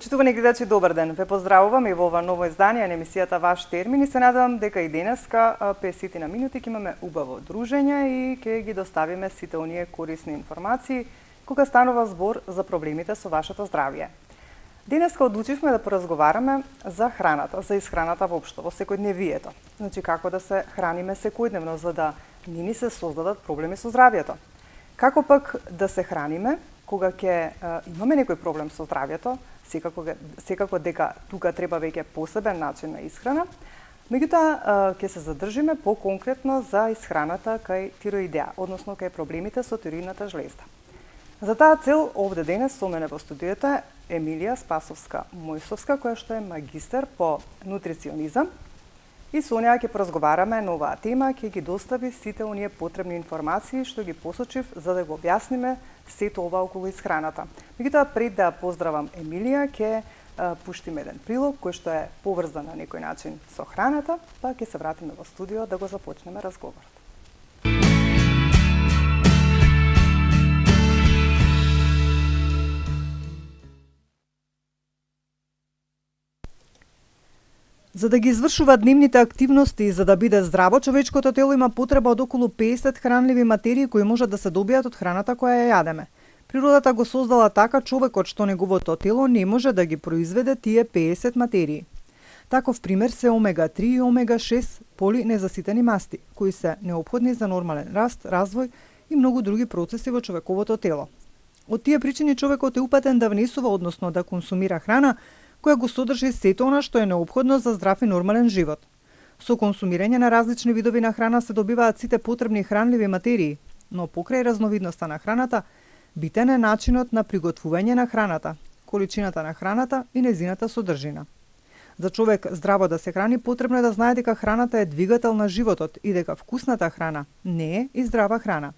Почитувани гледачи, добар ден. Ве поздравувам и во ова ново издание на емисијата Ваш термин и се надевам дека и денеска 50 на минути ќе имаме убаво дружење и ќе ги доставиме сите оние корисни информации кога станува збор за проблемите со вашето здравје. Денеска одлучивме да поразговараме за храната, за исхраната воопшто во секојдневието. Значи како да се храниме секојдневно за да не ни се создадат проблеми со здравјето. Како пак да се храниме кога ќе имаме некој проблем со здравјето, секако дека тука треба веќе посебен начин на исхрана, меѓутоа ќе се задржиме по-конкретно за исхраната кај тироидеа, односно кај проблемите со тироидната жлезда. За таа цел овде денес со мене во студиото е Емилија Спасовска-Мојсовска, која што е магистер по нутриционизам, и со неа ќе поразговараме на оваа тема, ќе ги достави сите оние потребни информации што ги посочив за да го објасниме сето ова околу исхраната. Меѓутоа, пред да поздравам Емилија, ќе пуштим еден прилог кој што е поврзан на некој начин со храната, па ќе се вратиме во студио да го започнеме разговорот. За да ги извршува дневните активности и за да биде здраво, човечкото тело има потреба од околу 50 хранливи материи кои можат да се добијат од храната која ја јадеме. Природата го создала така човекот што неговото тело не може да ги произведе тие 50 материи. Таков пример се омега-3 и омега-6 полинезаситени масти, кои се неопходни за нормален раст, развој и многу други процеси во човековото тело. Од тие причини човекот е упатен да внесува, односно да консумира храна која го содржи сето она што е неопходно за здрав и нормален живот. Со консумирање на различни видови на храна се добиваат сите потребни хранливи материи, но покрај разновидноста на храната, битен е начинот на приготвување на храната, количината на храната и незината содржина. За човек здраво да се храни, потребно е да знае дека храната е двигател на животот и дека вкусната храна не е и здрава храна.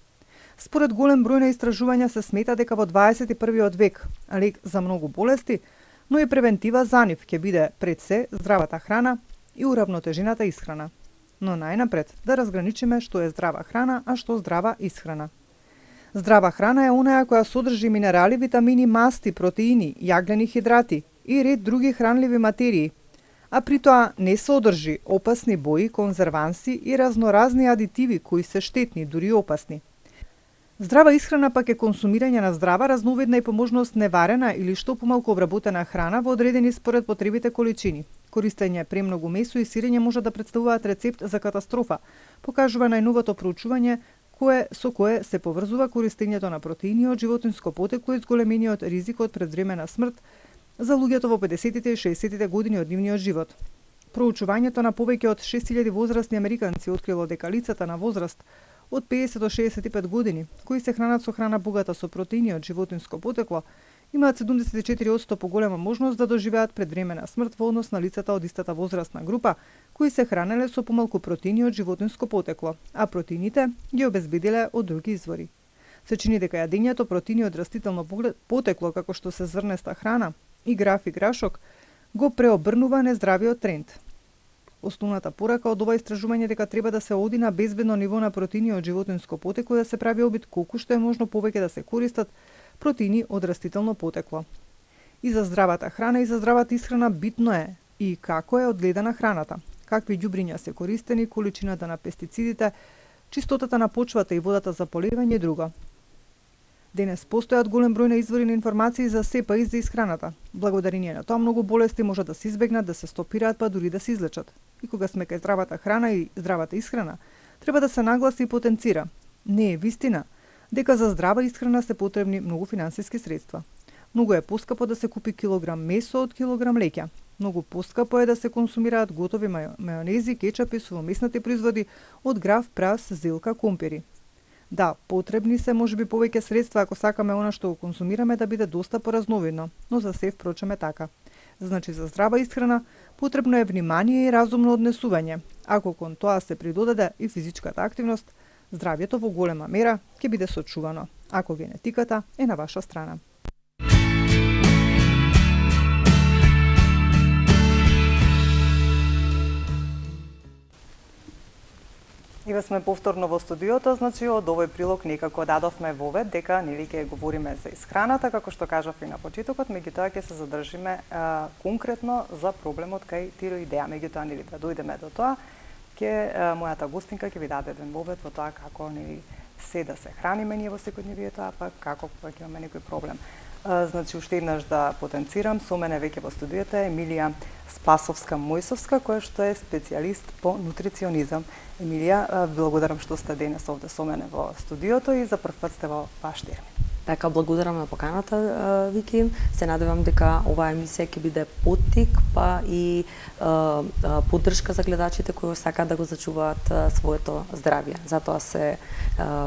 Според голем број на истражувања се смета дека во 21. век лек за многу болести, но и превентива за нив ќе биде пред се здравата храна и уравнотежената исхрана. Но најнапред да разграничиме што е здрава храна, а што здрава исхрана. Здрава храна е онаја која содржи минерали, витамини, масти, протеини, јаглени хидрати и ред други хранливи материи, а при тоа не содржи опасни бои, конзерванси и разноразни адитиви кои се штетни, дури опасни. Здрава исхрана пак е консумирање на здрава, разновидна и по можност неварена или што помалку обработена храна во одредени според потребите количини. Користење премногу месо и сирење може да представуваат рецепт за катастрофа, покажува најновото проучување со кое се поврзува користењето на протеини од животинско потекло и зголемениот ризик од предвремена смрт за луѓето во 50-тите и 60-тите години од нивниот живот. Проучувањето на повеќе од 6000 возрастни американци открило дека лицата на возраст од 50 до 65 години, кои се хранат со храна богата со протеини од животинско потекло, имаат 74% поголема можност да доживеат предвремена смрт во однос на лицата од истата возрастна група, кои се хранеле со помалку протеини од животинско потекло, а протеините ги обезбедиле од други извори. Се чини дека јадењето протеини од растително потекло, како што се зрнеста храна и граф и грашок, го преобрнува нездравиот тренд. Основната порака од ова истражување дека треба да се оди на безбедно ниво на протеини од животинско потекло и да се прави обид колку што е можно повеќе да се користат протеини од растително потекло. И за здравата храна и за здравата исхрана битно е и како е одгледана храната, какви ѓубриња се користени, количината на пестицидите, чистотата на почвата и водата за поливање и друго. Денес постојат голем број на извори на информации за СП и за исхраната. Благодарение на тоа многу болести може да се избегнат, да се стопираат, па дури да се излечат. И кога сме кај здравата храна и здравата исхрана, треба да се нагласи и потенцира. Не е вистина дека за здрава исхрана се потребни многу финансиски средства. Многу е поскапо да се купи килограм месо од килограм леќа. Многу поскапо е да се консумираат готови мајонези, кетчапи, сувомеснати производи од граф, прас, зелка, компири. Да, потребни се можеби повеќе средства ако сакаме она што го консумираме да биде доста поразновидно, но за се впрочем е така. Значи за здрава исхрана потребно е внимание и разумно однесување. Ако кон тоа се придодаде и физичката активност, здравјето во голема мера ќе биде сочувано, ако генетиката е на ваша страна. И Еве сме повторно во студиото, значи од овој прилог некако дадовме вовед дека нели ќе говориме за исхраната, како што кажав и на почетокот, меѓутоа ќе се задржиме конкретно за проблемот кај тироидеа. Меѓутоа нели да дојдеме до тоа, мојата гостинка ќе ви даде еден вовед во тоа како нели се да се храниме ние во секојдневието, а пак како кога имаме некој проблем. Значи, уште еднаш да потенцирам, со мене веќе во студиото е Емилија Спасовска-Мојсовска, која што е специјалист по нутриционизам. Емилија, благодарам што сте денес овде со мене во студиото и за прв пат сте во ваш термин. Така, благодарам на поканата, Вики. Се надевам дека оваа емисија ќе биде поттик, па и поддршка за гледачите кои сакаат да го зачуваат своето здравје. Затоа се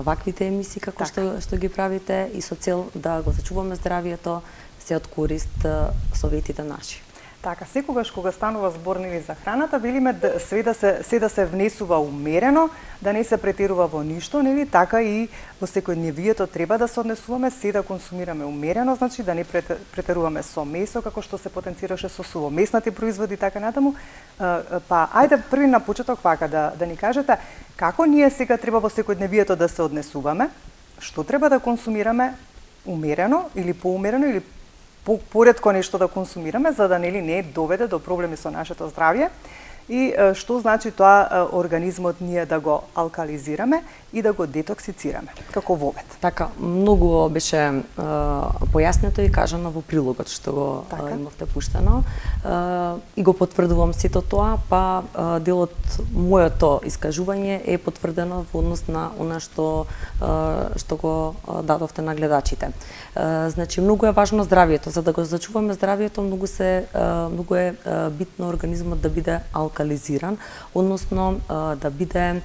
ваквите емисии како што ги правите и со цел да го зачуваме здравјето, се од корист советите наши. Така, секогаш кога станува збор нели за храната, велиме се да се внесува умерено, да не се претерува во ништо, нели, така и во секојдневието треба да се однесуваме, се да консумираме умерено, значи да не претеруваме со месо, како што се потенцираше со сувомеснати производи така натаму. Па ајде први на почеток вака да ни кажете како ние сега треба во секојдневието да се однесуваме, што треба да консумираме умерено или поумерено или поретко нешто да консумираме, за да нели не доведе до проблеми со нашето здравје и што значи тоа организмот ние да го алкализираме и да го детоксицираме, како вовед. Така, многу беше појаснето и кажано во прилогот што го имавте пуштено и го потврдувам сето тоа, па дел од моето искажување е потврдено во однос на она што го дадовте на гледачите. Значи, многу е важно здравјето. За да го зачуваме здравјето, многу е битно организмот да биде алкализиран, односно да биде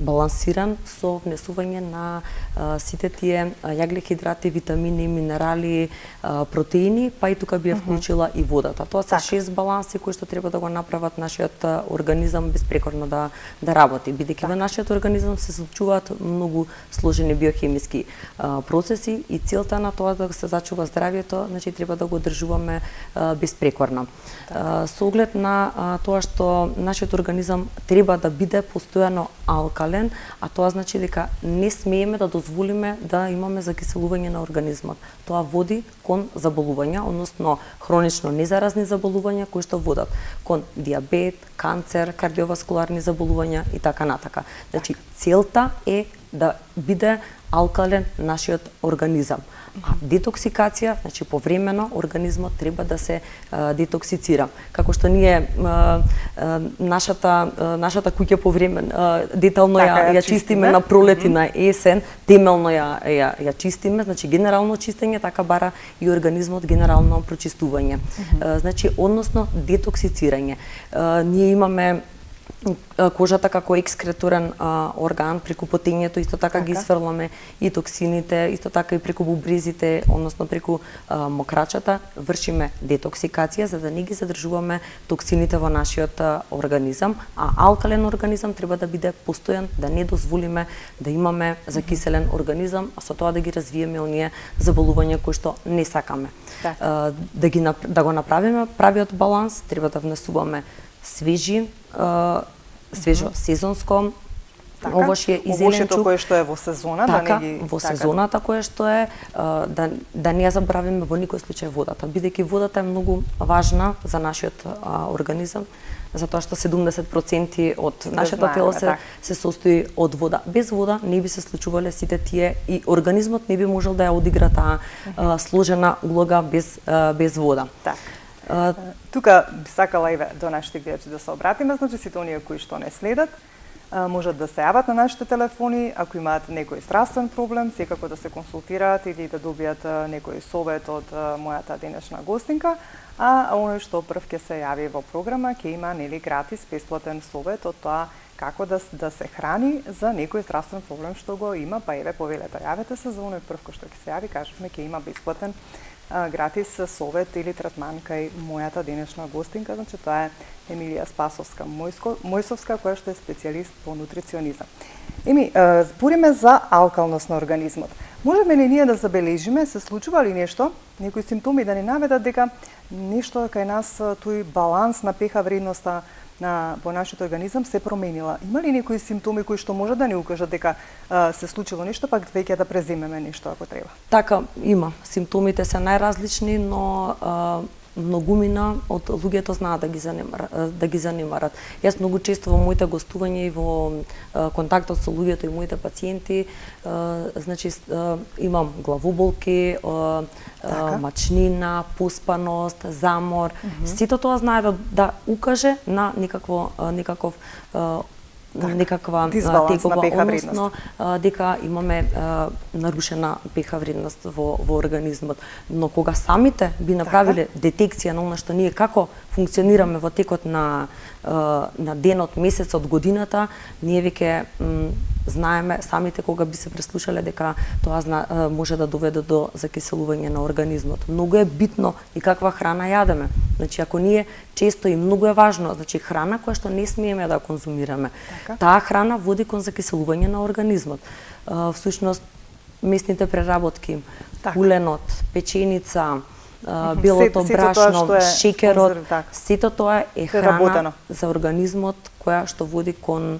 балансиран со внесување на сите тие јаглехидрати, витамини, минерали, протеини, па и тука би ја вклучила и водата. Тоа се 6 баланси кои што треба да го направат нашиот организам безпрекорно да работи, бидејќи во нашиот организам се случуваат многу сложени биохемиски процеси и целта на тоа да се зачува здравјето, значи треба да го одржуваме безпрекорно. Со оглед на тоа што нашиот организам треба да биде постојано алкален, а тоа значи дека не смееме да дозволиме да имаме закиселување на организмот. Тоа води кон заболувања, односно хронично незаразни заболувања кои што водат кон диабет, канцер, кардиоваскуларни заболувања и така натака. Значи целта е да биде алкален нашиот организам. А детоксикација, значи повремено организмот треба да се детоксицира. Како што ние нашата куќа повремено детално ја чистиме на пролет и на есен, темелно ја чистиме, значи генерално чистење, така бара и организмот генерално прочистување. Значи односно детоксицирање. Ние имаме кожата како екскреторен орган, преку потењето исто така ги изфрламе и токсините, исто така и преку бубрезите, односно преку мокрачата, вршиме детоксикација за да не ги задржуваме токсините во нашиот организам, а алкален организам треба да биде постојан, да не дозволиме да имаме закиселен организам, а со тоа да ги развиеме оние заболувања кои што не сакаме. Да го направиме правиот баланс, треба да внесуваме свежо сезонско овошје и зеленчук, кое што е во сезона, така, да не ги во сезоната кое што е да не ја забравиме во никој случај водата, бидејќи водата е многу важна за нашиот организам, затоа што 70% од нашето тело се состои од вода. Без вода не би се случувале сите тие и организмот не би можел да ја одигра таа сложена улога без вода. Тука би сакала и до нашите гледачи да се обратиме, значи сите оние кои што не следат, можат да се јават на нашите телефони, ако имаат некој здравствен проблем, секако да се консултираат или да добијат некој совет од мојата денешна гостинка, а оној што прв ќе се јави во програма ќе има нели гратис бесплатен совет од тоа како да се храни за некој здравствен проблем што го има, па еве повелете, јавете се за оној прв кој што ќе се јави, кажавме ќе има бесплатен гратис совет или третман кај мојата денешна гостинка, значи тоа е Емилија Спасовска-Мојсовска, која што е специјалист по нутриционизам. Збориме за алкалност на организмот. Можеме ли ние да забележиме, се случува ли нешто, некои симптоми да ни наведат дека нешто кај нас тој баланс на pH вредноста во нашиот организам се променила. Има ли некои симптоми кои што може да ни укажат дека се случило нешто, пак веќе да преземеме нешто ако треба? Така, има. Симптомите се најразлични, но многумина од луѓето знаат да ги занимарат. Јас многу често во моите гостувања и во контактот со луѓето и моите пациенти, значи имам главоболки, мачнина, поспаност, замор. Сето тоа знае да укаже на некаква текова, односно дека имаме нарушена ПH вредност во организмот. Но кога самите би направиле детекција на она што ние како функционираме во текот на денот, месецот, годината, ние веќе знаеме самите кога би се преслушале дека тоа може да доведе до закиселување на организмот. Многу е битно и каква храна јадеме. Значи ако ние често и многу е важно, значи храна која што не смееме да конзумираме. Таа храна води кон закиселување на организмот. Всушност месните преработки, уленот, печеница, белото брашно, шеќерот, сето тоа е храна за организмот која што води кон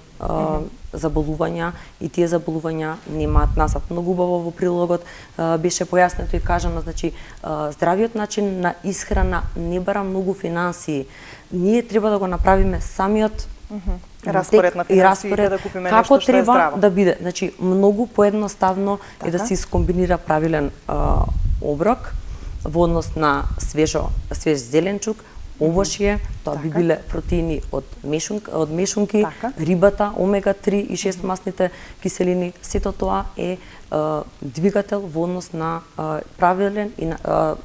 заболувања и тие заболувања немаат назад. Многу убаво во прилогот беше појаснето и кажано, значи здравиот начин на исхрана не бара многу финансии. Ние треба да го направиме самиот распоред на финансиите, да купиме нешто што е здраво. Како треба да биде. Значи многу поедноставно е да се искомбинира правилен оброк во однос на свеж зеленчук, овошје, тоа би биле протеини од мешунки, рибата, омега-3 и 6 масните киселини. Сето тоа е двигател во однос на правилен и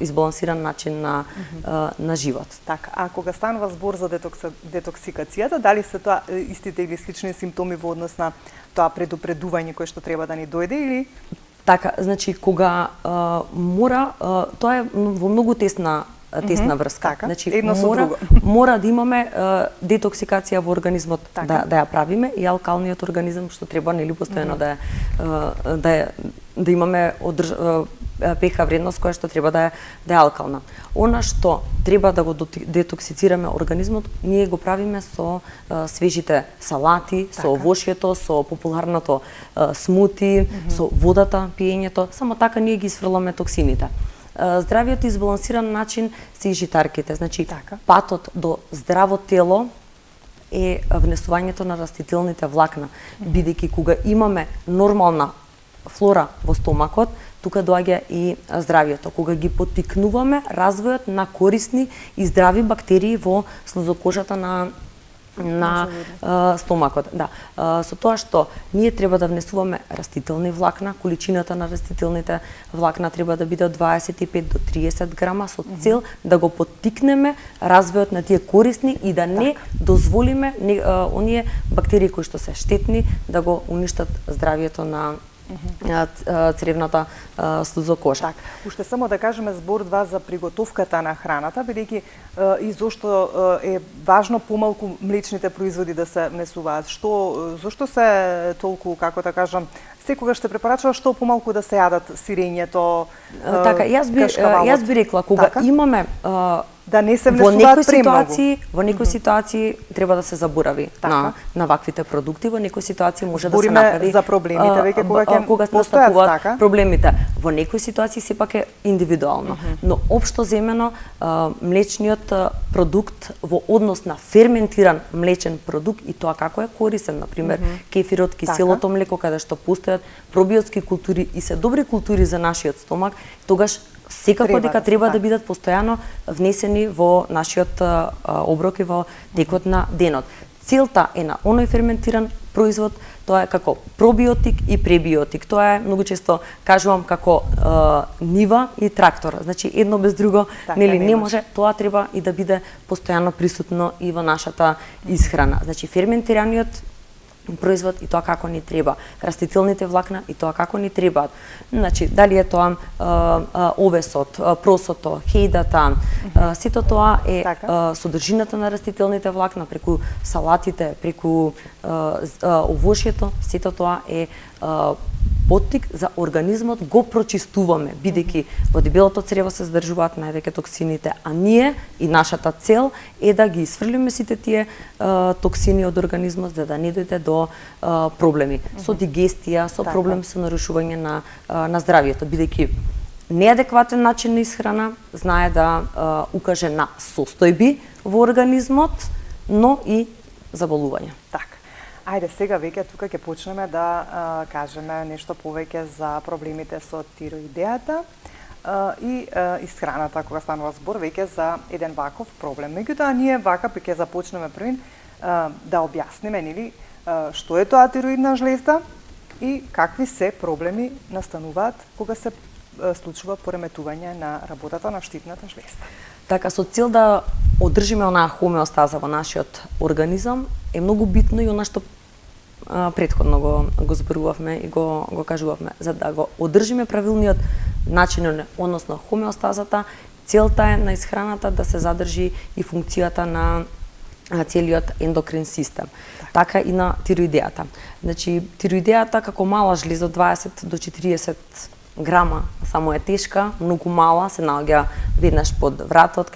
избалансиран начин на живот. Така, а кога станува збор за детоксикацијата, дали се тоа истите или слични симптоми во однос на тоа предупредување кое што треба да ни дојде или? Така, значи кога тоа е во многу тесна врска. Така, значи едно со друго. Мора да имаме детоксикација во организмот, да ја правиме, и алкалниот организам што треба нели постојано да имаме ПH вредност која што треба да е алкална. Она што треба да го детоксицираме организмот, ние го правиме со свежите салати, со овошјето, со популарното смути, со водата, пиењето, само така ние ги изфрламе токсините. Здравиот и избалансиран начин се и житарките. Значи, патот до здраво тело е внесувањето на растителните влакна, бидејќи кога имаме нормална флора во стомакот, тука доаѓа и здравието. Кога ги поттикнуваме развојот на корисни и здрави бактерии во слузокожата на стомакот. Со тоа што ние треба да внесуваме растителни влакна, количината на растителните влакна треба да биде од 25 до 30 грама со цел да го поттикнеме развојот на тие корисни и да не дозволиме оние бактерии кои што се штетни да го уништат здравието на цревната слузокожа. Уште само да кажеме збор два за приготовката на храната, бидејќи и зошто е важно помалку млечните производи да се внесуваат. Зошто се толку, како да кажам, секогаш ще препорачува што помалку да се јадат сирењето, така, јас би рекла, кога имаме да не се внесуваат премногу. Во некои ситуации треба да се заборави на ваквите продукти, во некои ситуации може да се направи за проблемите веќе кога настапуваат проблемите. Во некои ситуации сепак е индивидуално, но општо земено млечниот продукт во однос на ферментиран млечен продукт и тоа како е корисен, на пример кефирот, киселото млеко, каде што постојат пробиотски култури и се добри култури за нашиот стомак, тогаш секако дека треба да бидат постојано внесени во нашиот оброк и во текот на денот. Целта е на оној ферментиран производ, тоа е како пробиотик и пребиотик. Тоа е многу често кажувам како нива и трактор. Значи едно без друго нели не може, тоа треба и да биде постојано присутно и во нашата исхрана. Значи ферментираниот производ и тоа како ни треба, растителните влакна и тоа како ни требаат. Значи, дали е тоа овесот, просото, хејдата, сето тоа е содржината на растителните влакна преку салатите, преку овошјето, сето тоа е поттик за организмот го прочистуваме, бидејќи во дебелото црево се задржуваат највеќе токсините, а ние и нашата цел е да ги исфрлиме сите тие токсини од организмот за да не дојде до проблеми со дигестија, со проблем со нарушување на здравието, бидејќи неадекватен начин на исхрана знае да укаже на состојби во организмот, но и заболувања. Така. Ајде сега веќе тука ќе почнеме да кажеме нешто повеќе за проблемите со тироидеата и исхраната, кога станува збор веќе за еден ваков проблем. Меѓутоа ние вака ќе започнеме првин да објасниме нели што е тоа тироидна жлезда и какви се проблеми настануваат кога се случува пореметување на работата на штитната жлезда. Така, со цел да одржиме онаа хомеостаза во нашиот организам, е многу битно и она што претходно го зборувавме и го кажувавме. За да го одржиме правилниот начин, односно хомеостазата, целта е на исхраната да се задржи и функцијата на целиот ендокрин систем. Така и на тироидеата. Значи, тироидеата како мала жлеза од 20 до 40 грама само е тешка, многу мала, се наоѓа веднаш под вратот,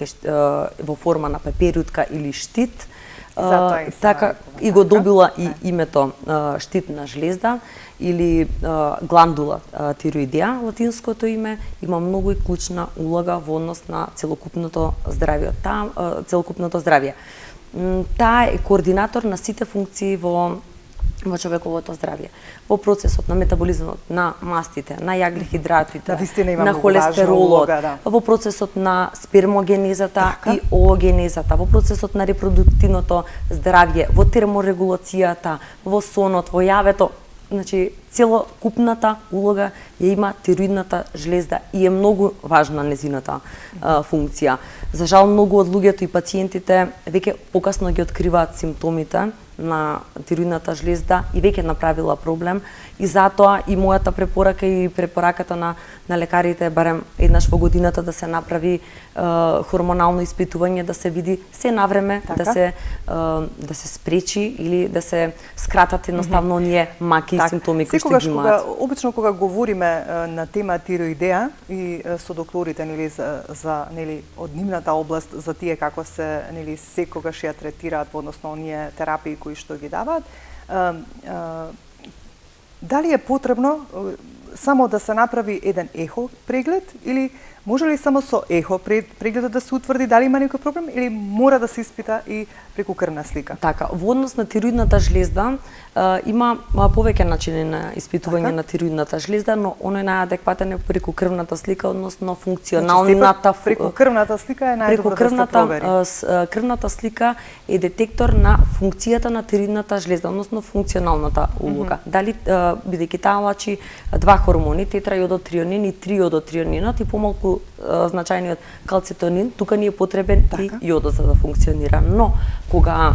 во форма на пеперутка или штит. Така и го добила и името штитна жлезда или гландула тироидеа, латинското име, има многу и клучна улога во однос на целокупното здравје. Таа е координатор на сите функции во човековото здравје. Во процесот на метаболизмот на мастите, на јаглехидратите, на холестеролот, во процесот на спермогенезата и оогенезата, во процесот на репродуктивното здравје, во терморегулацијата, во сонот, во јавето. Значи, целокупната улога ја има тироидната жлезда и е многу важна незината функција. За жал, многу од луѓето и пациентите веќе покасно ги откриваат симптомите на тироидната жлезда и веќе направила проблем, и затоа и мојата препорака и препораката на лекарите барем еднаш во годината да се направи хормонално испитување, да се види се навреме, да се спречи или да се скратат едноставно оние маки и симптоми кои што ги имаат. Обично кога говориме на тема тироидеа и со докторите нели за нели од нивната област за тие како се нели секогаш ја третираат, односно оние терапии кои што ги даваат, дали е потребно само да се направи еден ехо преглед или може ли само со ехо прегледот да се утврди дали има некој проблем или мора да се испита и преку крвна слика? Така, во однос на тироидната жлезда има повеќе начини на испитување на тироидната жлезда, но оној најадекватен е преку крвната слика, односно функционалната преку крвната слика е најдобро да се провери. Крвната слика е детектор на функцијата на тироидната жлезда, односно функционалната улога. Дали бидејќи таа лачи два хормони, тетрајодотрионин и триодотрионинот и помалку значајниот калцитонин, тука ни е потребен и јодот за да функционира. Но кога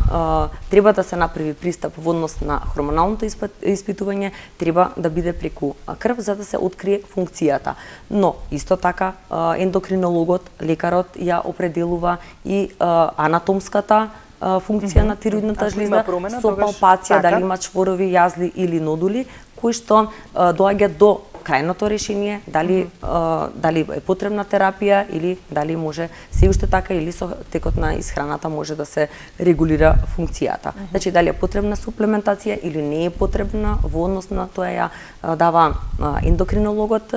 треба да се направи пристап во однос на хормоналното испитување, треба да биде преку крв за да се открие функцијата. Но исто така ендокринологот, лекарот ја определува и анатомската функција на тироидната жлезда со палпација, дали има чворови, јазли или нодули, кои што доаѓаат до крајното решение, дали е потребна терапија или дали може се уште така или со текот на исхраната може да се регулира функцијата. Значи дали е потребна суплементација или не е потребна, во однос на тоа ја дава ендокринологот,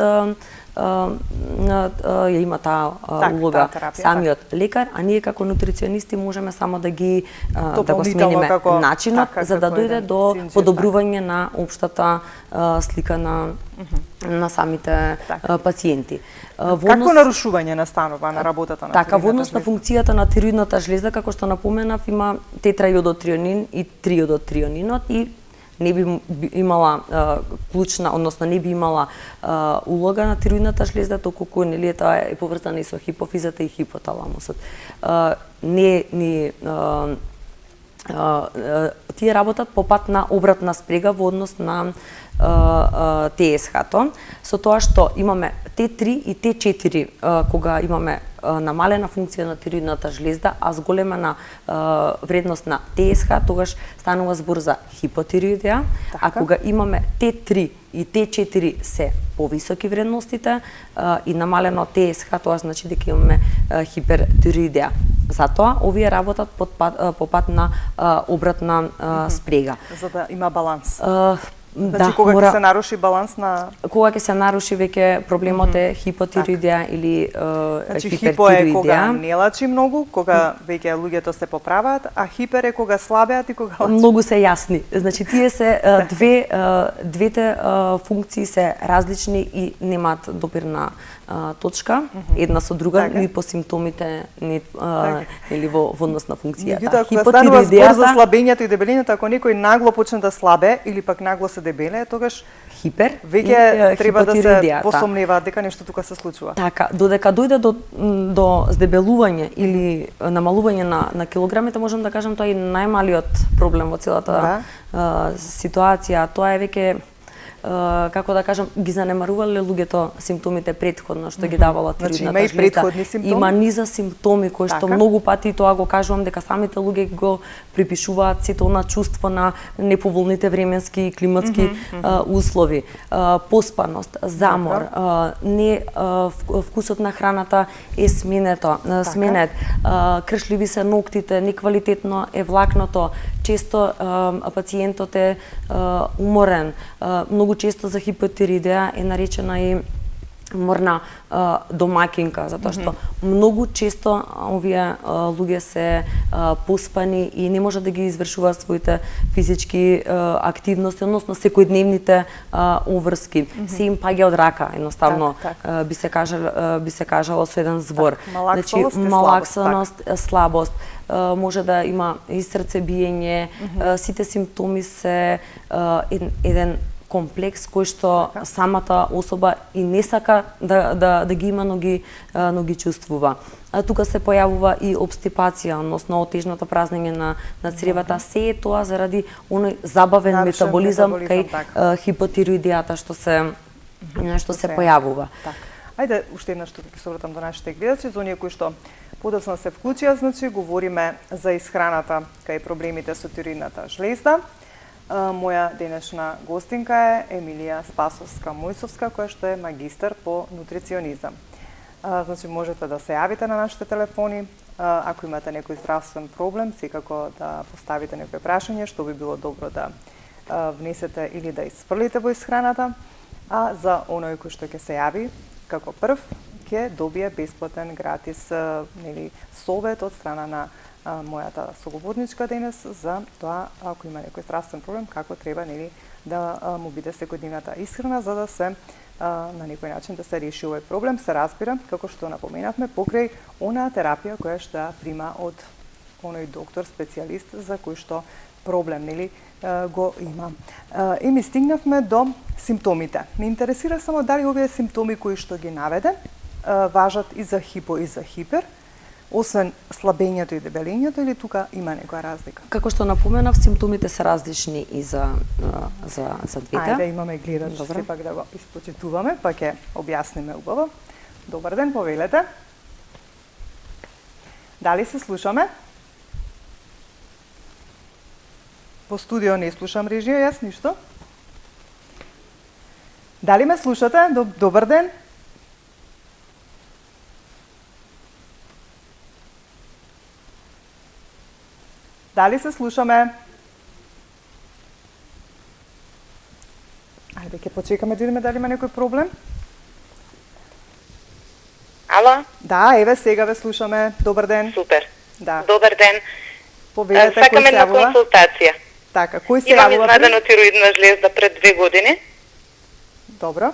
ја има таа улога самиот лекар, а ние како нутриционисти можеме само да ги да го смениме начинот за да дојде до подобрување на општата слика на самите пациенти. Како нарушување настанува на работата на така, во однос на функцијата на тироидната жлезда, како што напоменав, има тетрајодотрионин и триодотрионинот и не би имала клучна, односно не би имала улога на тироидната жлезда, толку нели тоа е поврзана и со хипофизата и хипоталамусот. Не ни тие работат по пат на обратна спрега во однос на ТСХ-то, со тоа што имаме Т3 и Т4 кога имаме намалена функција на тироидната жлезда, а зголемена вредност на ТСХ, тогаш станува збор за хипотироидија, а кога имаме Т3 и Т4 се повисоки вредностите и намалено ТСХ, тоа значи дека имаме хипертироидија. Затоа овие работат по пат на обратна спрега. За да има баланс. Значи, кога ќе се наруши баланс на... Кога ќе се наруши веќе проблемот е хипотироидија или значи, хипертироидија. Хипо е кога не лачи многу, кога веќе луѓето се поправаат, а хипер е кога слабеат и кога лачи. Многу се јасни. Значи, тие се двете функции се различни и немаат допирна точка, една со друга, ни по симптомите, или во однос на функцијата. Меѓутоа, кога станува збор за слабењето и дебелињето, ако некој нагло почне да слабе или пак нагло се дебеле, тогаш веќе треба да се посомневаат дека нешто тука се случува. Така, додека дојде до здебелување или намалување на килограмите, можам да кажам тоа е најмалиот проблем во целата ситуација. Тоа е веќе како да кажам, ги занемарувале луѓето симптомите претходно што ги давала тироидната жлезда. Има и претходни симптоми. Има низа симптоми кои што многу пати, тоа го кажувам, дека самите луѓе го припишуваат сето на чувство на неповолните временски и климатски услови, поспаност, замор, не вкусот на храната е сменет, кршливи се ноктите, неквалитетно е влакното, често пациентот е уморен, многу често за хипотироидија е наречена и морна домакинка, затоа што многу често овие луѓе се поспани и не може да ги извршуваат своите физички активности, односно секојдневните обврски. Се им паѓа од рака, едноставно би се кажало со еден збор. Значи, малаксаност, слабост, може да има и срцебиење, сите симптоми се еден комплекс кој што самата особа и не сака да ги има, но ги чувствува. Тука се појавува и обстипација, односно отежното празнење на цревата, се е тоа заради оној забавен метаболизам кај хипотироидијата што се појавува. Ајде уште еднаш тука ќе се обратам до нашите гледачи, за оние кои што подоцна се вклучија, значи говориме за исхраната кај проблемите со тироидната жлезда. Моја денешна гостинка е Емилија Спасовска-Мојсовска, која што е магистар по нутриционизам. Значи, можете да се јавите на нашите телефони, ако имате некој здравствен проблем, секако да поставите некој прашање, што би било добро да внесете или да исфрлите во исхраната, а за оној кој што ќе се јави, како прв, ќе добие бесплатен гратис совет од страна на мојата соговорничка денес за тоа, ако има некој здравствен проблем, како треба да му биде секојдневната исхрана, за да се на некој начин да се реши овој проблем. Се разбира, како што напоменавме, покрај онаа терапија која што прима од оној доктор специјалист за кој што проблем го има. И ми стигнавме до симптомите. Ме интересира само дали овие симптоми кои што ги наведе важат и за хипо и за хипер, освен слабењето и дебелењето, или тука има некоја разлика? Како што напоменав, симптомите се различни и за двете. Ајде, имаме гледач, сепак да го испочитуваме, па ќе објасниме убаво. Добар ден, повелете. Дали се слушаме? Во студио не слушам режија, јас ништо. Дали ме слушате? Добар ден. Дали се слушаме? Ајде, ќе почекаме да видиме дали има некој проблем. Ало? Да, еве сега ве слушаме. Добар ден. Супер. Да. Добар ден. Повелете, кој се Сакам една консултација. Така, кој се Имам јавува? изнадено тироидна жлезда пред 2 години. Добро.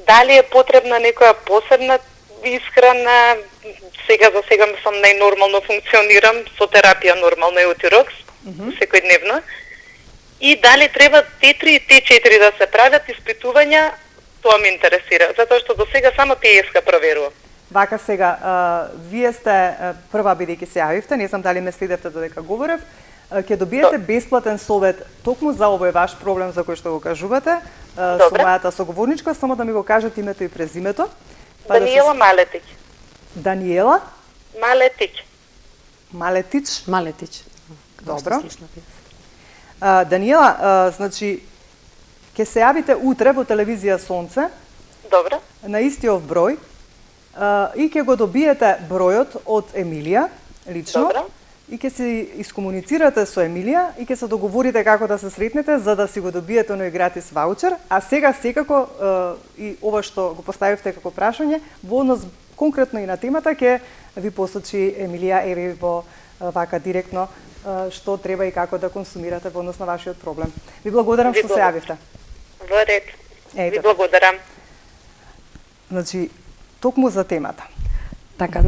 Дали е потребна некоја посебна исхрана? Сега за сега сум најнормално функционирам со терапија нормално и утирокс, секојдневно. И дали треба Т3 и Т4 да се прават испитувања, тоа ме интересира, затоа што до сега само ТСХ проверувам. Вака сега, вие сте прва бидејќи се јавивте, не знам дали ме следевте додека говорев, ќе добиете бесплатен совет токму за овој ваш проблем за кој што го кажувате. Со Добре. мојата соговорничка, само да ми го кажете името и презимето. Даниела Малетич. Даниела Малетич. Малетич. Малетич. Добро. Даниела, значи, ќе се јавите утре во телевизија Сонце Добро. на истиот број и ќе го добиете бројот од Емилија лично. Добро. И ќе се искомуницирате со Емилија и ќе се договорите како да се сретнете за да си го добиете оној гратис ваучер. А сега секако и ова што го поставивте како прашање, во однос конкретно и на темата ќе ви посочи Емилија Еви во вака директно што треба и како да консумирате во однос на вашиот проблем. Ви благодарам што се јавивте. Во ред. Ето. Ви благодарам. Значи, токму за темата. Така,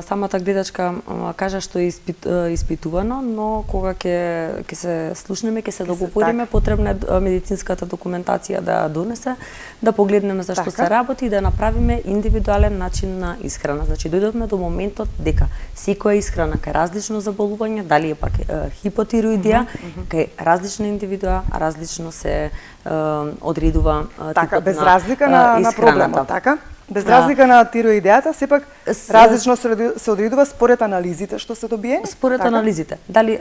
самата гледачка кажа што е испитувано, но кога ќе се слушнеме, ќе се договориме, потребна е медицинската документација да ја донесе, да погледнеме за што се работи и да направиме индивидуален начин на исхрана. Значи, дојдовме до моментот дека секоја исхрана кај различно заболување, дали е пак хипотироидија, кај различна индивидуа, различно се одредува така, типот без на разлика на проблемот, така? Без разлика на тироидеата, сепак различно се одредува според анализите што се добие? Според анализите. Дали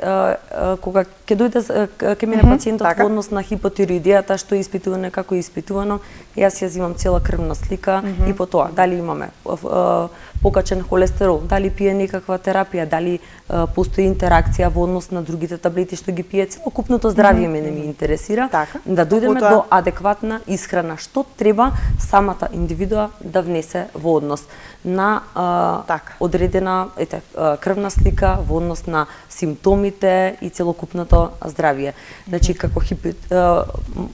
кога ќе дојде ќе мине пациентот во однос на хипотироидијата, што е испитувано како е испитувано, јас ја земам цела крвна слика и по тоа дали имаме покачен холестерол, дали пие некаква терапија, дали постои интеракција во однос на другите таблети што ги пие, целокупното здравје мене ми интересира, да дојдеме до адекватна исхрана, што треба самата индивидуа да внесе во однос на одредена крвна слика, во однос на симптомите и целокупното здравје. Значи, како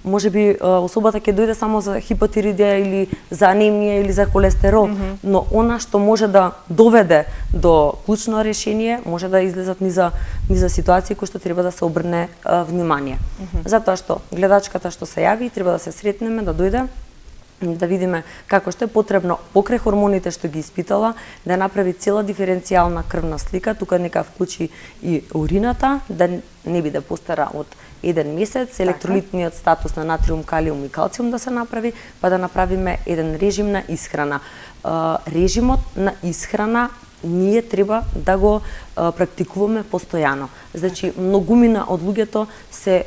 можеби особата ќе дојде само за хипотиридија или за анемија или за холестерол, но она што може да доведе до клучно решение, може да излезат низа ситуации кои што треба да се обрне внимание. Затоа што гледачката што се јави треба да се сретнеме, да дојде, да видиме како што е потребно покрај хормоните што ги испитала, да направи цела диференцијална крвна слика, тука нека вклучи и урината, да не биде постара од 1 месец, електролитниот статус на натриум, калиум и калциум да се направи, па да направиме еден режим на исхрана. Режимот на исхрана ние треба да го практикуваме постојано. Значи, многумина од луѓето се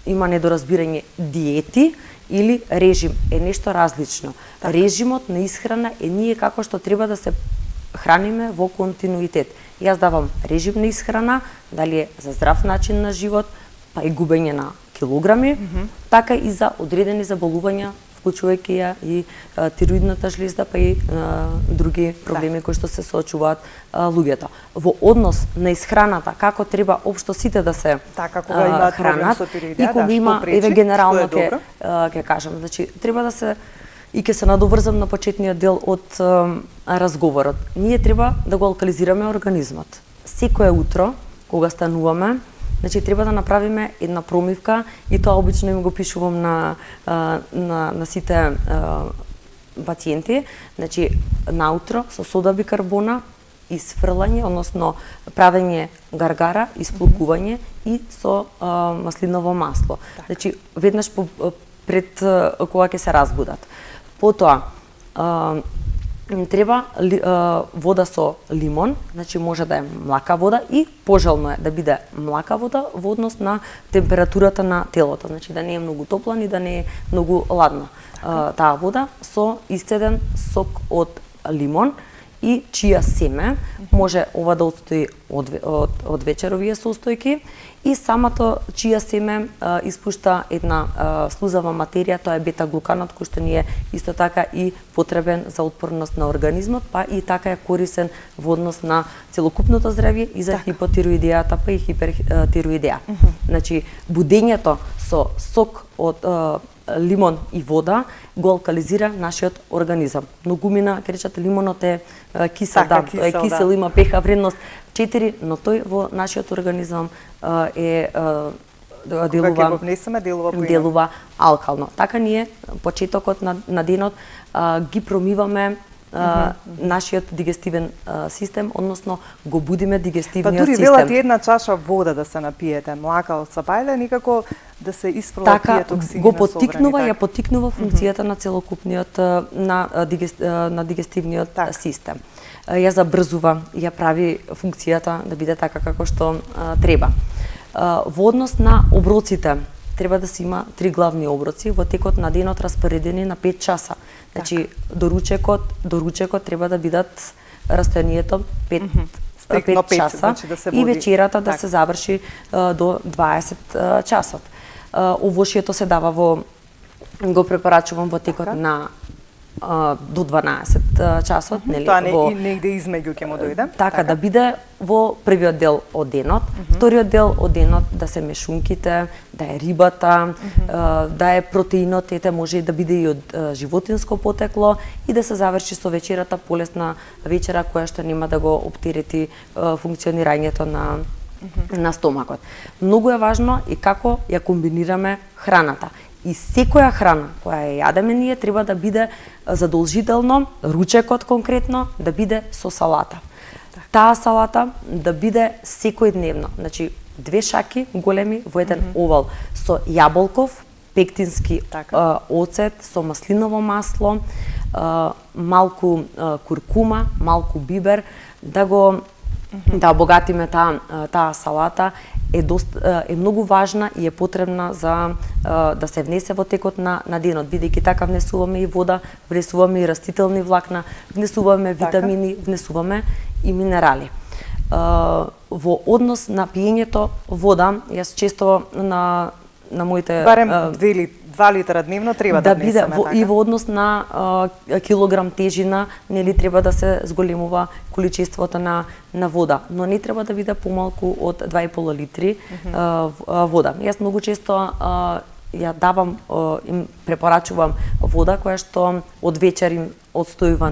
има недоразбирање диети или режим е нешто различно. Режимот на исхрана е ние како што треба да се храниме во континуитет. Јас давам режим на исхрана, дали е за здрав начин на живот, па и губење на килограми, така и за одредени заболувања, вклучувајќи ја и тироидната жлезда, па и други проблеми кои што се соочуваат луѓето. Во однос на исхраната, како треба општо сите да се хранат, и кога има, еве генерално ќе кажам, значи треба да се и ќе се надоврзам на почетниот дел од разговорот. Ние треба да го алкализираме организмот. Секое утро кога стануваме, значи треба да направиме една промивка и тоа обично им го пишувам на сите пациенти, значи наутро со сода бикарбона, исфрлање, односно правење гаргара, исплукување и со маслиново масло. Значи веднаш пред кога ќе се разбудат. Потоа треба вода со лимон, значи може да е млака вода и пожелно е да биде млака вода во однос на температурата на телото, значи да не е многу топла ни да не е многу ладна. Таа вода со исцеден сок од лимон и чија семе, може ова да отстои од вечеровија состојки и самото чија семе испушта една слузава материја, тоа е бета-глуканот кој што ни е исто така и потребен за отпорност на организмот, па и така е корисен во однос на целокупното здравје и за хипотироидијата, па и хипертироидија. Значи, будењето со сок од лимон и вода го алкализира нашиот организам. Многумина, ќе речат, лимонот е кисел, е кисел, има pH вредност 4, но тој во нашиот организам делува алкално. Така ние почетокот на денот ги промиваме нашиот дигестивен систем, односно го будиме Па дигестивниот дури систем. велат една чаша вода да се напиете, млака од сапајле, никако да се исфрлат тие токсини го на собрани, поттикнува, ја така. поттикнува функцијата на целокупниот на дигестивниот Така. систем. Ја забрзува, ја прави функцијата да биде така како што треба. Во однос на оброците, треба да се има 3 главни оброци во текот на денот распоредени на 5 часа. Значи до ручекот треба да бидат растојанието 5 Стриктно 5 часа, значи да се и води. вечерата да Така. се заврши до 20 часот. Овошјето се дава го препорачувам во текот Така. на до 12 часот, нели? Тоа негде измеѓу ќе му дојде. Така, да биде во првиот дел од денот, вториот дел од денот да се мешунките, да е рибата, да е протеинот, ете може и да биде и од животинско потекло и да се заврши со вечерата, полесна вечера која што нема да го оптерети функционирањето на стомакот. Многу е важно и како ја комбинираме храната. И секоја храна која ја јадеме ние треба да биде задолжително, ручекот конкретно, да биде со салата. Таа салата да биде секојдневно. Значи, 2 шаки големи во еден овал со јаболков, пектински оцет, со маслиново масло, малку куркума, малку бибер, да обогатиме таа салата е многу важна и е потребна за да се внесе во текот на денот, бидејќи така внесуваме и вода, внесуваме и растителни влакна, внесуваме витамини, внесуваме и минерали. Во однос на пиењето вода, јас често на моите Барем 2 литра дневно треба да биде внесеме, и во однос на килограм тежина, нели треба да се зголемува количеството на вода, но не треба да биде помалку од 2,5 литри вода. Јас многу често ја давам, им препорачувам вода која што од вечер им одстојува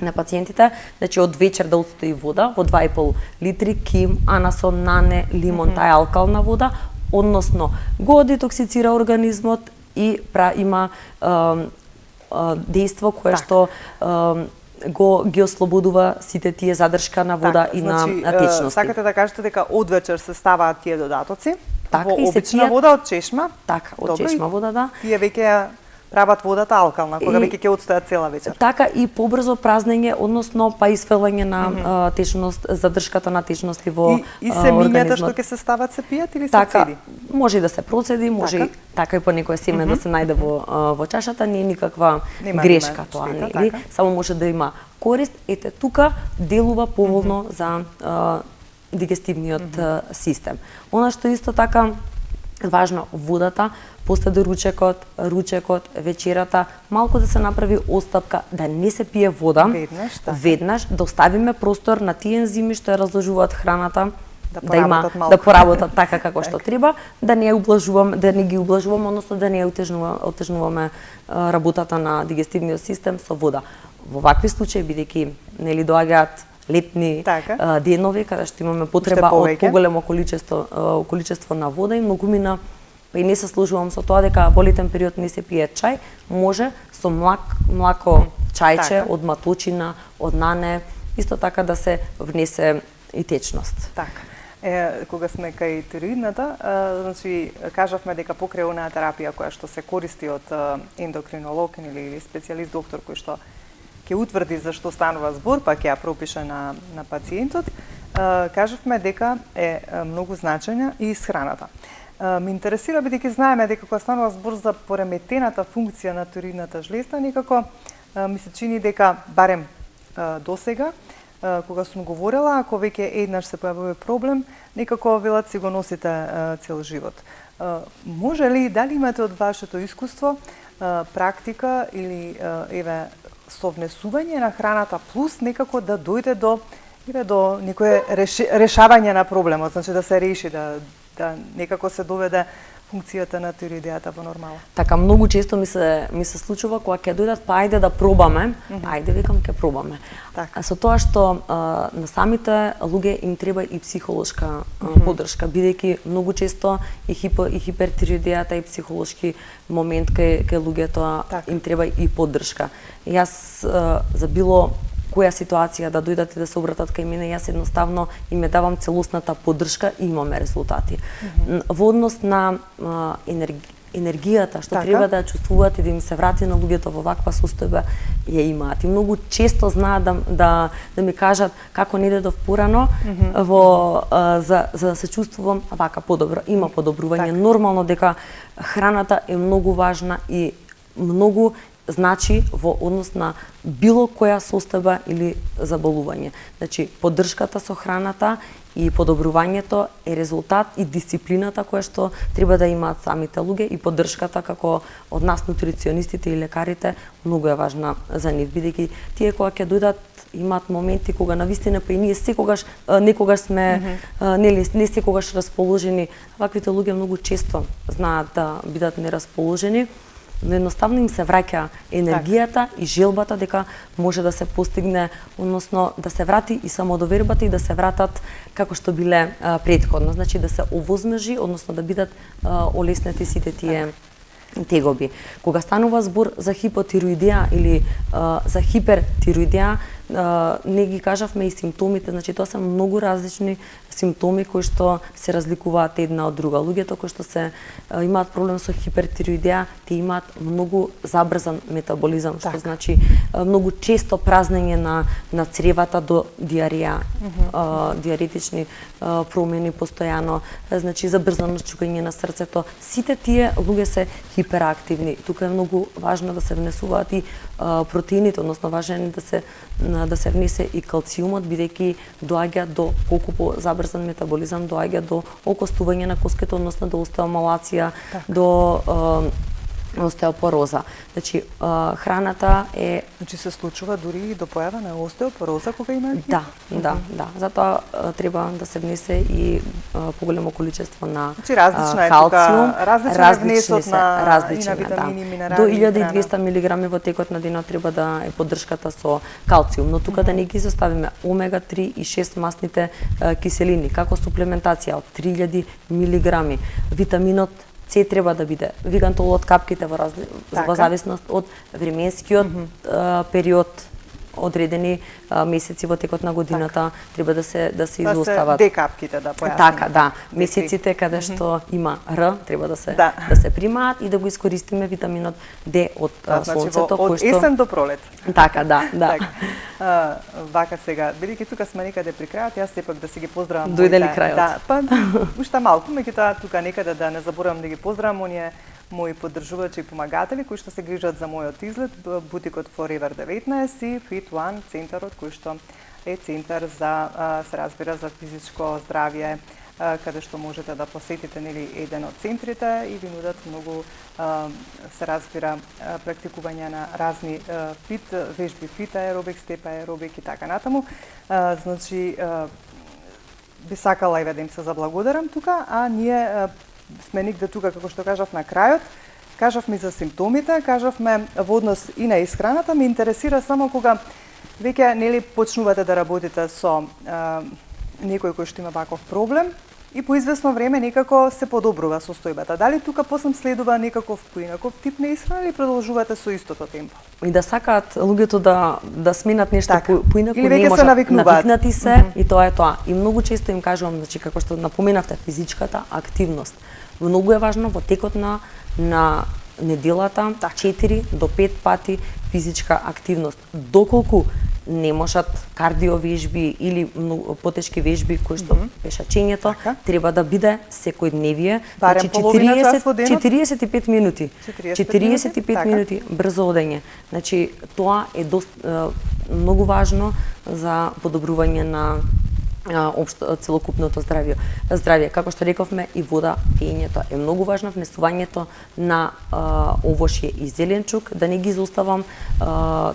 на пациентите, значи од вечер да одстои вода во 2,5 литри, ким, анасон, нане, лимон, таа е алкална вода, односно го детоксицира организмот и има дејство кое што ги ослободува сите тие задршка на вода и на течности. Сакате да кажете дека од вечер се ставаат тие додатоци во и се обична вода од чешма? Така, од чешма вода, да. Тие веќе ја прават водата алкална, кога веќе ќе одстојат цела вечер. Така и побрзо празнење, односно па исфрлање на течност, задршката на течности во организмот. И семињата што ќе се стават се пијат или се цеди? Може и да се процеди, може и така и по некој семе да се најде во чашата, не е никаква грешка тоа, нели? Само може да има корист. Ете тука делува поволно за дигестивниот систем. Она што исто така важно, водата, после до ручекот, вечерата, малку да се направи остапка, да не се пие вода, веднаш, да оставиме простор на тие ензими што ја разложуваат храната, да поработат така како што треба, да не ги ублажуваме, односно да не отежнуваме работата на дигестивниот систем со вода. Во вакви случаи, бидејќи нели доаѓаат летни денови каде што имаме потреба од поголемо количество на вода и многумина, па и не се служувам со тоа дека во летен период не се пие чај, може со млако чајче од маточина, од нане, исто така да се внесе и течност. Така. Кога сме кај тироидната, значи кажавме дека покрај онаа терапија која што се користи од ендокринолог или специјалист доктор кој што ќе утврди за што станува збор, па ќе ја пропише на пациентот, кажавме дека е многу значајна и исхраната. Ме интересира, бидејќи знаеме дека кога станува збор за пореметената функција на тироидната жлеза, некако ми се чини дека, барем досега, кога сум говорила, ако веќе еднаш се појавува проблем, некако велат си го носите цел живот. Може ли, дали имате од вашето искуство практика или еве совнесување на храната плюс некако да дојде до некое решавање на проблемот, значи да се реши, да некако се доведе функцијата на тироидеата во нормала. Така, многу често ми се случува кога ќе дојдат, па ајде да пробаме, ајде викам ќе пробаме. Така. Со тоа што на самите луѓе им треба и психолошка поддршка, бидејќи многу често и хипертироидеата и психолошки момент кај луѓето така. им треба и поддршка. Јас за било која ситуација да дојдат и да се обратат кај мене, јас едноставно им ја давам целосната поддршка и имаме резултати. Во однос на енергијата што така. треба да ја чувствуваат и да им се врати на луѓето во ваква состојба, ја имаат. И многу често знаат да ми кажат како не дедов порано за да се чувствувам вака подобро. Има подобрување. така. Нормално дека храната е многу важна и многу значи во однос на било која состојба или заболување. Значи, поддршката со храната и подобрувањето е резултат и дисциплината која што треба да имаат самите луѓе и поддршката како од нас нутриционистите и лекарите многу е важна за нив, бидејќи тие кога ќе дојдат имаат моменти кога навистина па и ние секогаш некогаш сме не секогаш расположени. Ваквите луѓе многу често знаат да бидат нерасположени, но едноставно им се враќа енергијата и желбата дека може да се постигне, односно да се врати и самодовербата и да се вратат како што биле претходно, значи да се овозможи, односно да бидат олеснети сите тие тегоби. Кога станува збор за хипотироидеа или за хипертироидеа, не ги кажавме и симптомите, значи тоа се многу различни симптоми кои што се разликуваат една од друга. Луѓето кои што имаат проблем со хипертироидеа, те имаат многу забрзан метаболизам, што значи многу често празнење на цревата до диареја, диаретични промени постојано, значи забрзано чукање на срцето. Сите тие луѓе се хиперактивни. Тука е многу важно да се внесуваат и протеините, односно важно е да се внесе и калциумот, бидејќи доаѓа до колку забрзан метаболизам, доаѓа до окостување на коските, односно до остеомалација, до остеопороза. Значи, храната е... Значи се случува дури и до појава на остеопороза кога има? Да. Затоа треба да се внесе и поголемо количество на значи, различна калциум. Различен е внесот на витамини и минерали. До 1200 мг во текот на денот треба да е поддршката со калциум, но тука да не ги заставиме омега 3 и 6 масните киселини, како суплементација од 3000 мг. Витаминот С треба да биде. Вигантолот капките во зависност од временскиот период, одредени месеци во текот на годината треба да се изостават. Декапките да појасниме. Така, да. Месеците каде што има Р треба да се примаат и да го искористиме витаминот Д од сонцето, кој што од есен до пролет. Така, да. Вака сега, бидејќи тука сме некаде при крајот, јас сепак да си ги поздравам. Дојде ли крајот? Да, па уште малку, меѓутоа тука некаде да не заборавам да ги поздравам оние мои поддржувачи и помагатели кои што се грижат за мојот изглед, бутикот Forever 19 и Fit One центарот кој што е центар за се разбира за физичко здравје, каде што можете да посетите нели еден од центрите и ви нудат многу се разбира практикување на разни фит вежби, фит аеробик, степ аеробик и така натаму. Значи би сакала и да им се заблагодарам тука, а ние сме нигде тука, како што кажав на крајот, кажавме за симптомите, кажавме во однос и на исхраната, ме интересира само кога веќе нели почнувате да работите со некој кој што има ваков проблем и по известно време некако се подобрува состојбата. Дали тука после следува некаков поинаков тип на исхрана или продолжувате со истото темпо? И да сакаат луѓето да сменат нешто поинаку, или веќе се навикнати се и тоа е тоа. И многу често им кажувам, значи како што напоменавте, физичката активност. Многу е важно во текот на неделата 4 до 5 пати физичка активност. Доколку не можат кардиовежби или потешки вежби кои што пешачењето треба да биде секојдневие, значи 45 минути. 45 минути брзо одење. Значи тоа е многу важно за подобрување целокупното здравје. Како што рековме, и вода, пиењето е многу важно, внесувањето на овошје и зеленчук, да не ги изоставам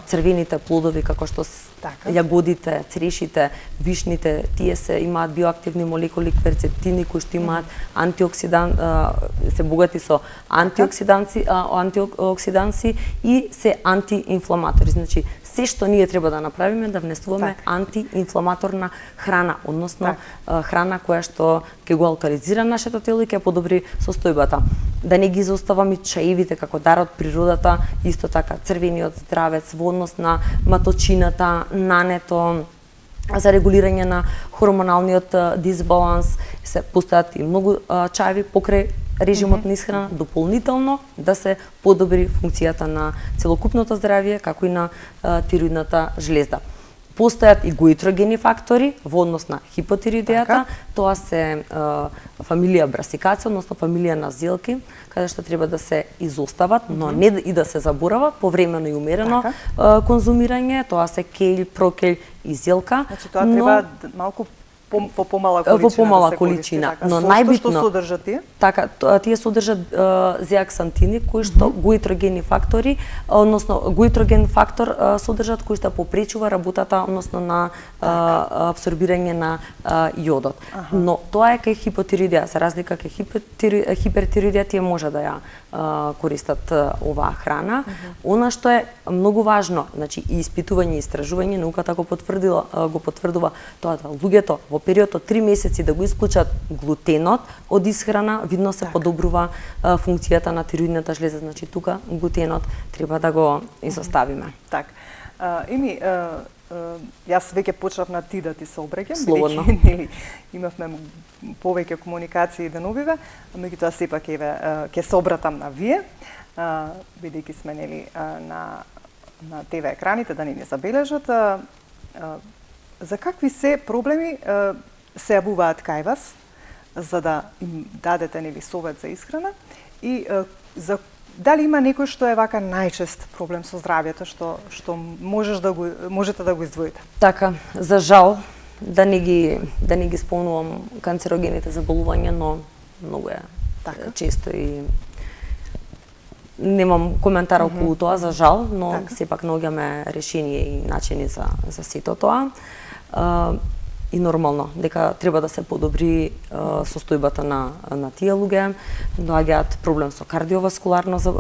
црвените плодови како што јагодите, црешите, вишните, тие имаат биоактивни молекули, кверцетини кои што имаат се богати со антиоксиданси и се антиинфламатори. Значи, се што ние треба да направиме да внесуваме антиинфламаторна храна, односно храна која што ќе го алкализира нашето тело и ќе подобри состојбата. Да не ги изоставаме чаевите како дар од природата, исто така црвениот здравец во однос на маточината, нането, за регулирање на хормоналниот дисбаланс. Се постојат и многу чаеви покрај режимот на исхрана, дополнително да се подобри функцијата на целокупното здравје, како и на тироидната жлезда. Постојат и гоитрогени фактори во однос на хипотироидијата, тоа се фамилија брасикација, односно фамилија на зелки, каде што треба да се изостават, но не и да се заборават, повремено и умерено конзумирање, тоа се кељ, прокељ и зелка. Значи тоа треба малку во помала количина, но најбитно што содржат тие? Така, тие содржат зеаксантини кои што гоитрогени фактори, односно гоитроген фактор содржат кој што попречува работата, односно на апсорбирање на јодот. Но тоа е кај хипотироидија, за разлика кај хипертироидија тие може да ја користат оваа храна. Она што е многу важно, значи и испитување и истражување, науката го потврдува тоа да луѓето во период од 3 месеци да го исклучат глутенот од исхрана, видно се подобрува функцијата на тироидната жлеза, значи тука глутенот треба да го изоставиме. Така. Јас веќе почнав на ти да ти се обраќам, бидејќи имавме повеќе комуникации деновиве, меѓутоа сепак ќе се обратам на вие, бидејќи сме на ТВ екраните да не ни забележат. За какви се проблеми се јавуваат кај вас, за да им дадете совет за исхрана и дали има некој што е вака најчест проблем со здравјето што можете да го издвоите? Така, за жал да не ги спомнувам канцерогените заболувања, но многу е често и немам коментар околу тоа, за жал, но сепак наоѓаме решение и начини за сето тоа. И нормално дека треба да се подобри состојбата на тие луѓе, доаѓаат проблем со кардиоваскуларното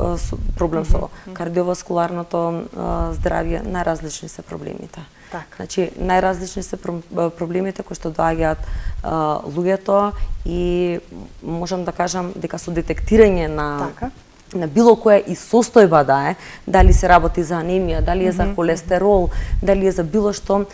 здравје, најразлични се проблемите. Значи најразлични се проблемите кои што доаѓаат луѓето и можам да кажам дека со детектирање на било која и состојба да е, дали се работи за анемија, дали е за холестерол, дали е за било што,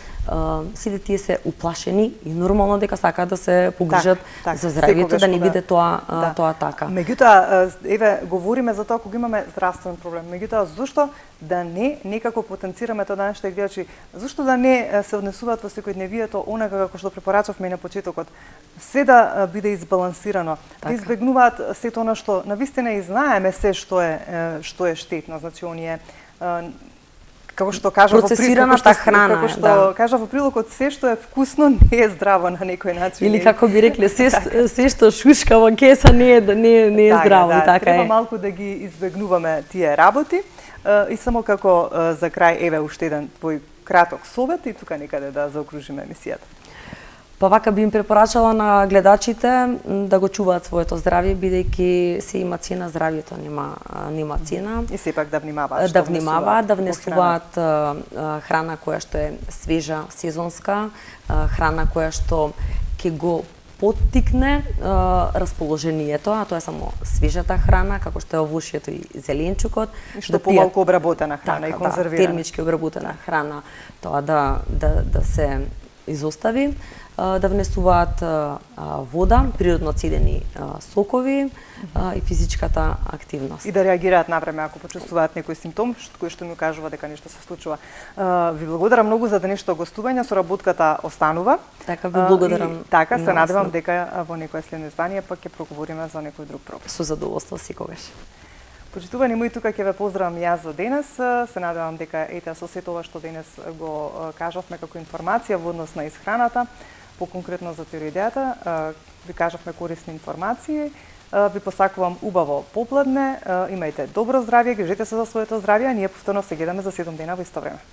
сите тие се уплашени и нормално дека сакаат да се погрижат за здравјето, да не биде тоа така. Меѓутоа, еве, говориме за тоа кога имаме здравствен проблем. Меѓутоа, зошто да не некако потенцираме тоа нашите гледачи, зошто да не се однесуваат во секојдневието онака како што препорачавме на почетокот, се да биде избалансирано, да избегнуваат сето она што навистина и знаеме се што е штетно, значи оние како што кажа процесираната храна, како што кажа во прилогот, се што е вкусно не е здраво на некој начин. Или како би рекле, се што шушка во кеса не е здраво, и така е. Треба малку да ги избегнуваме тие работи. И само како за крај, еве уште еден твој краток совет и тука некаде да заокружиме емисијата. Па вака би им препорачала на гледачите да го чуваат своето здравје, бидејќи се има цена, здравјето нема цена. И сепак да внимаваат, да внесуваат храна која што е свежа, сезонска, храна која што ќе го поттикне расположението, а тоа е само свежата храна, како што е овошјето и зеленчукот. И што помалку обработена храна и конзервирана. Термички обработена храна, тоа да се изостави, да внесуваат вода, природно цедени сокови и физичката активност. И да реагираат навреме ако почувствуваат некој симптом кој што ми кажува дека нешто се случува. Ви благодарам многу за денешното гостување, соработката останува. Така, ви благодарам. Така, се надевам дека во некое следно издание пак ќе проговориме за некој друг проблем. Со задоволство секогаш. Почитувани мои, тука ќе ве поздравам јас за денес. Се надевам дека со сето ова што денес го кажавме како информација во однос на исхраната, поконкретно за тироидејата, ви кажавме корисни информации. Ви посакувам убаво попладне, имајте добро здравје, грижете се за своето здравје, а ние повторно се гледаме за 7 дена во исто време.